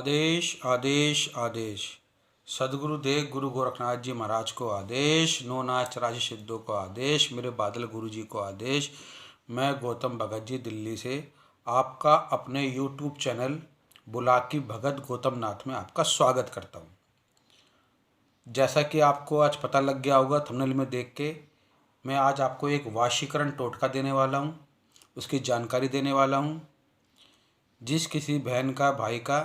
आदेश आदेश आदेश। सदगुरुदेव गुरु गोरखनाथ जी महाराज को आदेश। नो नाच राज सिद्धों को आदेश। मेरे बादल गुरु जी को आदेश। मैं गौतम भगत जी दिल्ली से आपका अपने YouTube चैनल बुलाकी भगत गौतम नाथ में आपका स्वागत करता हूँ। जैसा कि आपको आज पता लग गया होगा थंबनेल में देख के, मैं आज आपको एक वाशीकरण टोटका देने वाला हूँ, उसकी जानकारी देने वाला हूँ। जिस किसी बहन का, भाई का,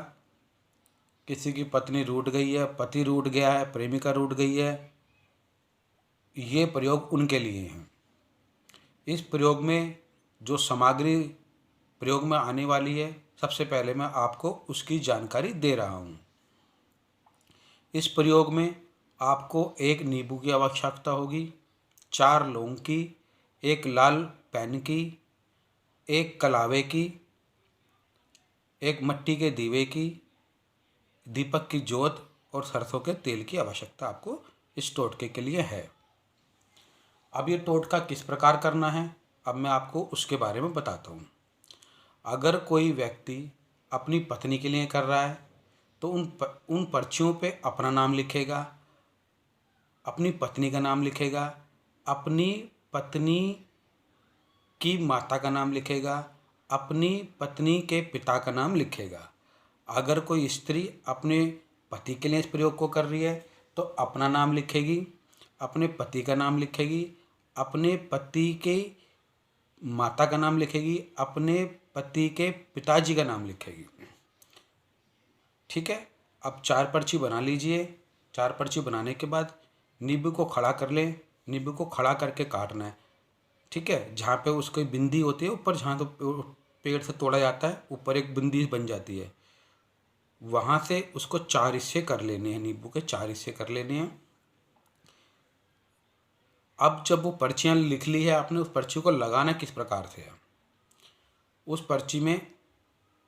किसी की पत्नी रूठ गई है, पति रूठ गया है, प्रेमिका रूठ गई है, ये प्रयोग उनके लिए है। इस प्रयोग में जो सामग्री प्रयोग में आने वाली है, सबसे पहले मैं आपको उसकी जानकारी दे रहा हूँ। इस प्रयोग में आपको एक नींबू की आवश्यकता होगी, 4 लौंग की, एक लाल पेन की, एक कलावे की, एक मिट्टी के दीवे की, दीपक की जोत और सरसों के तेल की आवश्यकता आपको इस टोटके के लिए है। अब ये टोटका किस प्रकार करना है, अब मैं आपको उसके बारे में बताता हूँ। अगर कोई व्यक्ति अपनी पत्नी के लिए कर रहा है तो उन पर्चियों पे अपना नाम लिखेगा, अपनी पत्नी का नाम लिखेगा, अपनी पत्नी की माता का नाम लिखेगा, अपनी पत्नी के पिता का नाम लिखेगा। अगर कोई स्त्री अपने पति के लिए इस प्रयोग को कर रही है तो अपना नाम लिखेगी, अपने पति का नाम लिखेगी, अपने पति के माता का नाम लिखेगी, अपने पति के पिताजी का नाम लिखेगी। ठीक है। अब 4 पर्ची बना लीजिए। 4 पर्ची बनाने के बाद नींबू को खड़ा कर लें। नींबू को खड़ा करके काटना है। ठीक है। जहाँ पे उसकी बिंदी होती है ऊपर, जहाँ तो पेड़ से तोड़ा जाता है, ऊपर एक बिंदी बन जाती है, वहाँ से उसको 4 हिस्से कर लेने हैं। नींबू के 4 हिस्से कर लेने हैं। अब जब वो पर्चियाँ लिख ली है आपने, उस पर्ची को लगाना किस प्रकार से है। उस पर्ची में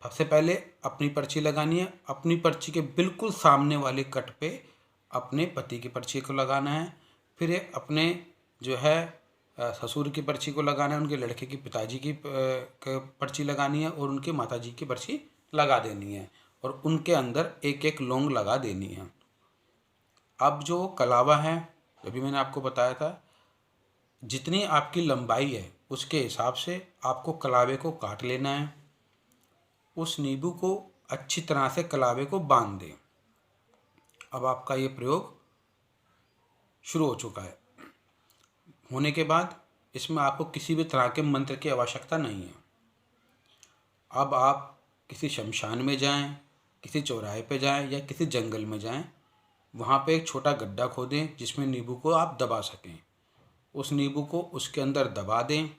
सबसे पहले अपनी पर्ची लगानी है। अपनी पर्ची के बिल्कुल सामने वाले कट पे अपने पति की पर्ची को लगाना है। फिर अपने जो है ससुर की पर्ची को लगाना है, उनके लड़के की पिताजी की पर्ची लगानी है और उनके माताजी की पर्ची लगा देनी है और उनके अंदर एक एक लौंग लगा देनी है। अब जो कलावा है, अभी मैंने आपको बताया था, जितनी आपकी लंबाई है उसके हिसाब से आपको कलावे को काट लेना है। उस नींबू को अच्छी तरह से कलावे को बांध दें। अब आपका ये प्रयोग शुरू हो चुका है। होने के बाद इसमें आपको किसी भी तरह के मंत्र की आवश्यकता नहीं है। अब आप किसी शमशान में जाएं, किसी चौराहे पे जाएं या किसी जंगल में जाएं, वहाँ पे एक छोटा गड्ढा खोदें जिसमें नींबू को आप दबा सकें। उस नींबू को उसके अंदर दबा दें।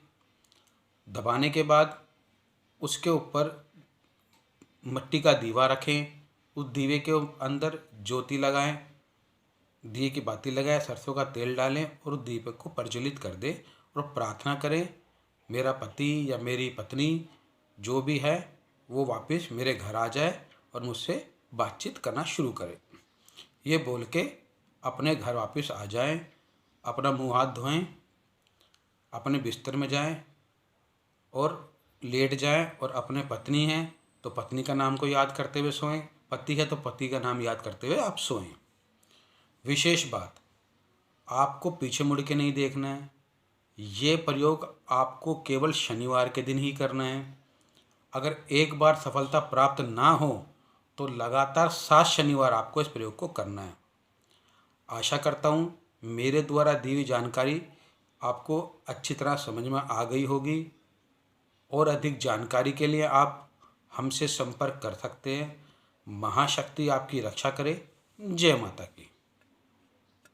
दबाने के बाद उसके ऊपर मिट्टी का दीवा रखें। उस दीवे के अंदर ज्योति लगाएं, दिए की बाती लगाएं, सरसों का तेल डालें और उस दीपक को प्रज्वलित कर दें और प्रार्थना करें, मेरा पति या मेरी पत्नी जो भी है वो वापस मेरे घर आ जाए और मुझसे बातचीत करना शुरू करे। ये बोल के अपने घर वापस आ जाएं, अपना मुंह हाथ धोएं, अपने बिस्तर में जाएं और लेट जाएं और अपने पत्नी हैं तो पत्नी का नाम को याद करते हुए सोएं, पति है तो पति का नाम याद करते हुए आप सोएं। विशेष बात, आपको पीछे मुड़ के नहीं देखना है। ये प्रयोग आपको केवल शनिवार के दिन ही करना है। अगर एक बार सफलता प्राप्त ना हो तो लगातार 7 शनिवार आपको इस प्रयोग को करना है। आशा करता हूँ मेरे द्वारा दी हुई जानकारी आपको अच्छी तरह समझ में आ गई होगी और अधिक जानकारी के लिए आप हमसे संपर्क कर सकते हैं। महाशक्ति आपकी रक्षा करे। जय माता की।